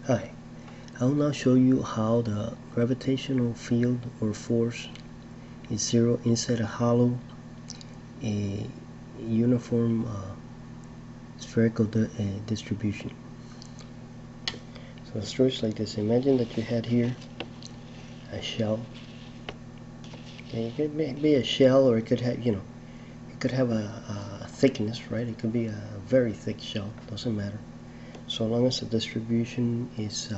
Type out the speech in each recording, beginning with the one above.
Hi, I will now show you how the gravitational field or force is zero inside a hollow, a uniform spherical distribution. So the story is like this. Imagine that you had here a shell. Okay, it could be a shell, or it could have, it could have a thickness, right? It could be a very thick shell. Doesn't matter, so long as the distribution is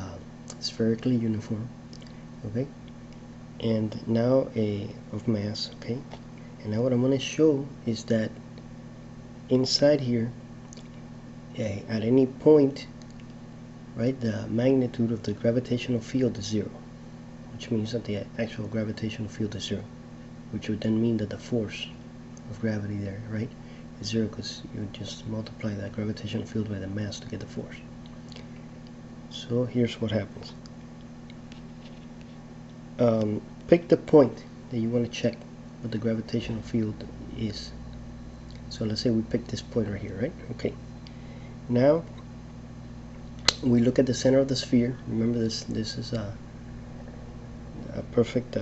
spherically uniform. Okay. And now of mass. Okay, and now what I'm going to show is that inside here, at any point, right, the magnitude of the gravitational field is zero, which means that the actual gravitational field is zero, which would then mean that the force of gravity there, right, is zero, because you would just multiply that gravitational field by the mass to get the force. So here's what happens. Pick the point that you want to check what the gravitational field is. So let's say we pick this point right here, right? Okay. Now we look at the center of the sphere. Remember, this is a perfect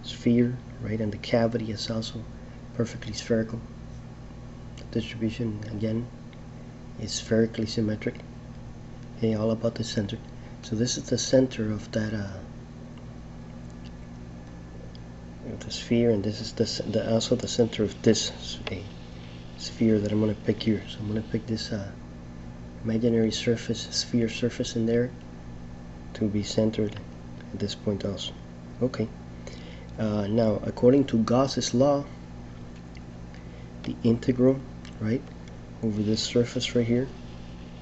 sphere, right? And the cavity is also perfectly spherical. The distribution again is spherically symmetric. Okay, all about the center. So this is the center of that the sphere, and this is also the center of this sphere that I'm going to pick here. So I'm going to pick this imaginary sphere surface in there to be centered at this point also. Okay. Now, according to Gauss's law, the integral, right, over this surface right here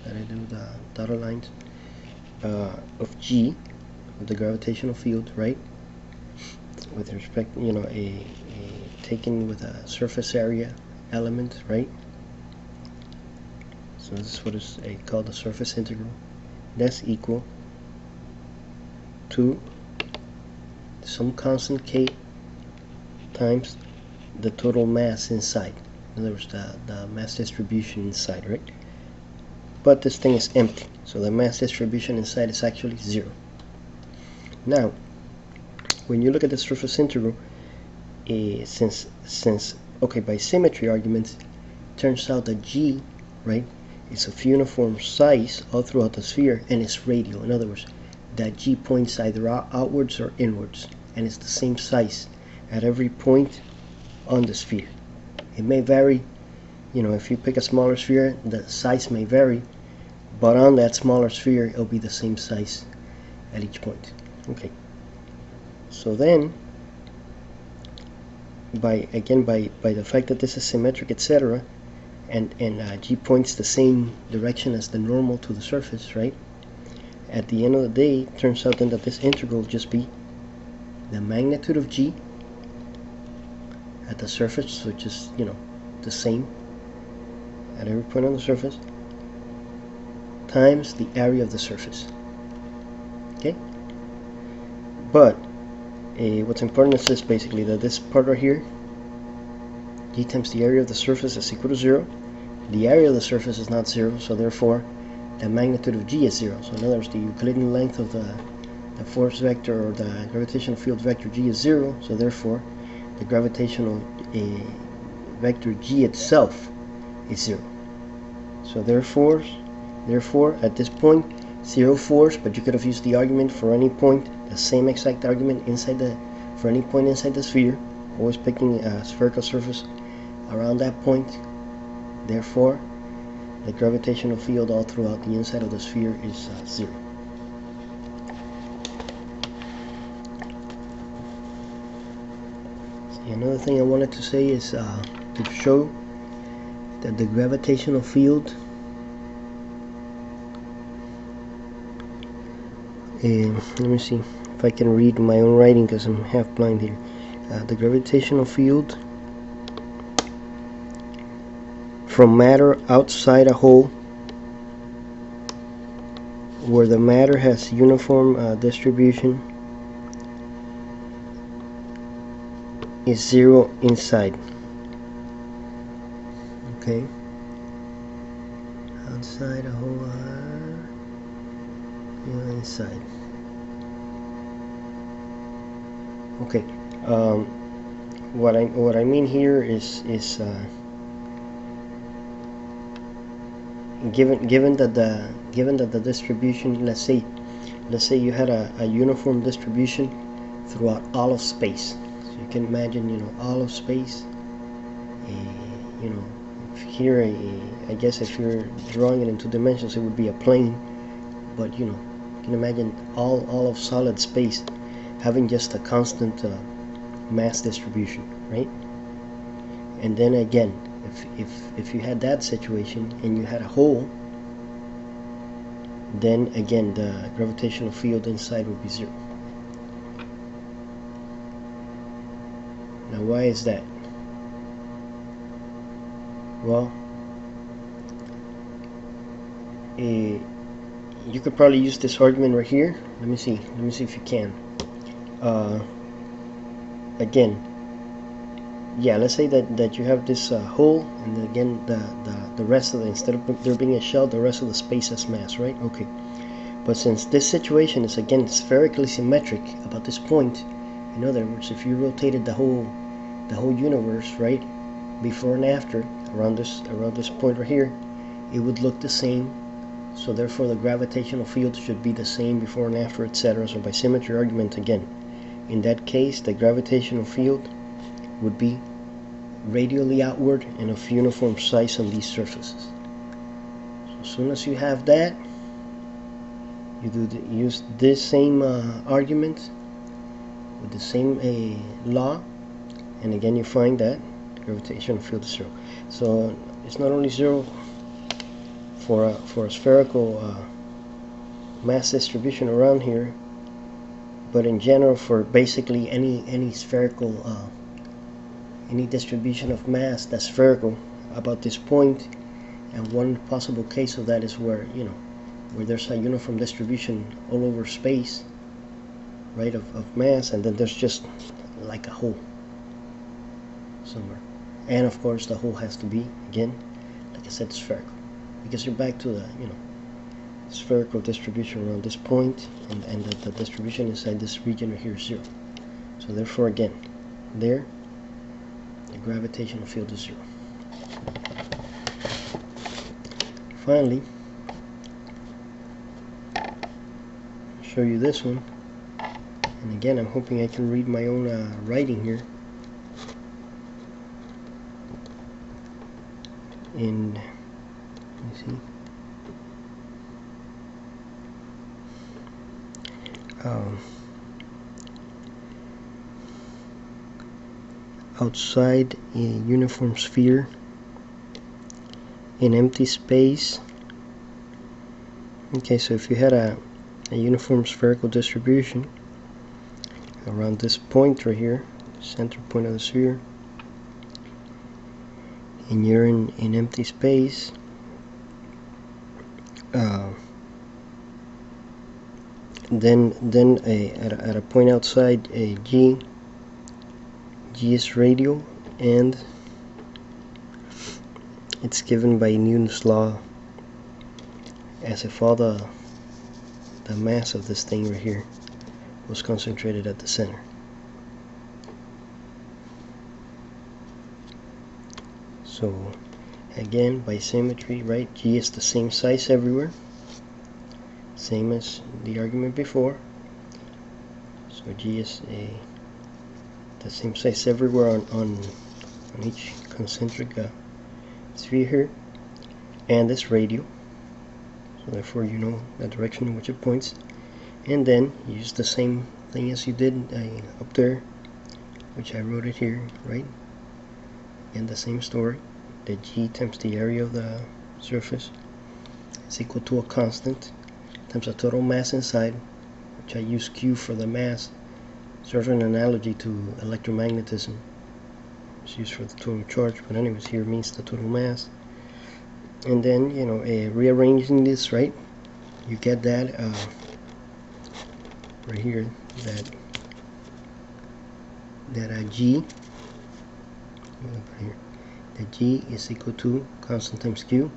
that I do the dotted lines, of G, of the gravitational field, right, with respect, taken with a surface area element, right? So this is what is called the surface integral. That's equal to some constant k times the total mass inside. In other words, the mass distribution inside, right? But this thing is empty, so the mass distribution inside is actually zero. Now, when you look at the surface integral, since by symmetry arguments, it turns out that G, right, is of uniform size all throughout the sphere, and it's radial. In other words, that G points either outwards or inwards, and it's the same size at every point on the sphere. It may vary, if you pick a smaller sphere, the size may vary, but on that smaller sphere, it'll be the same size at each point. Okay. So then, by the fact that this is symmetric, etc., and G points the same direction as the normal to the surface, right? At the end of the day, it turns out then that this integral will just be the magnitude of G at the surface, which is, the same at every point on the surface, times the area of the surface. Okay? But what's important is this, basically, that this part right here, G times the area of the surface, is equal to 0. The area of the surface is not 0, so therefore the magnitude of G is 0. So in other words, the Euclidean length of the force vector, or the gravitational field vector G, is 0, so therefore the gravitational vector G itself is 0. So therefore at this point, 0 force, but you could have used the argument for any point, the same exact argument for any point inside the sphere, always picking a spherical surface around that point. Therefore, the gravitational field all throughout the inside of the sphere is 0. See, another thing I wanted to say is to show that the gravitational field let me see if I can read my own writing, because I'm half blind here. The gravitational field from matter outside a hole where the matter has uniform distribution is 0 inside. Okay, outside a hole inside. Okay. What I mean here is given that the distribution, let's say you had a uniform distribution throughout all of space. So you can imagine, all of space. Here, I guess if you're drawing it in 2 dimensions, it would be a plane. But you can imagine all of solid space having just a constant mass distribution, right? And then again, if you had that situation and you had a hole, then again the gravitational field inside would be 0. Now why is that? Well, you could probably use this argument right here. Let me see if you can. Again, yeah, let's say that you have this hole, and then again the rest of instead of there being a shell, the rest of the space has mass, right? Okay. But since this situation is again spherically symmetric about this point, in other words, if you rotated the whole universe, right, before and after around this point right here, it would look the same. So therefore the gravitational field should be the same before and after, etc. So by symmetry argument again, in that case the gravitational field would be radially outward and of uniform size on these surfaces. So as soon as you have that, you use this same argument with the same law, and again you find that gravitational field is 0. So it's not only 0 for a spherical mass distribution around here, but in general for basically any spherical any distribution of mass that's spherical about this point. And one possible case of that is where where there's a uniform distribution all over space, right, of mass, and then there's just like a hole somewhere. And of course the hole has to be, again, like I said, spherical, because you're back to the spherical distribution around this point, and the distribution inside this region right here is 0. So therefore again, there the gravitational field is 0. Finally, I'll show you this one, and again I'm hoping I can read my own writing here. And let me see. Outside a uniform sphere in empty space. Okay, so if you had a uniform spherical distribution around this point right here, center point of the sphere, and you're in empty space, then at a point outside a G is radial, and it's given by Newton's law as if all the mass of this thing right here was concentrated at the center. So again, by symmetry, right, G is the same size everywhere, same as the argument before. So G is the same size everywhere on each concentric sphere here, and it's radial, so therefore you know the direction in which it points. And then use the same thing as you did up there, which I wrote it here, right? And the same story, that G times the area of the surface is equal to a constant times the total mass inside, which I use Q for the mass, sort of an analogy to electromagnetism. It's used for the total charge, but anyways, here means the total mass. And then rearranging this, right, you get that right here, that G, that G is equal to constant times Q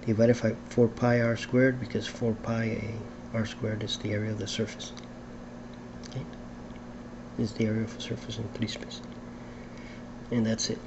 divided by 4 pi r squared, because 4 pi R squared is the area of the surface. Okay? Is the area of a surface in 3D space. And that's it.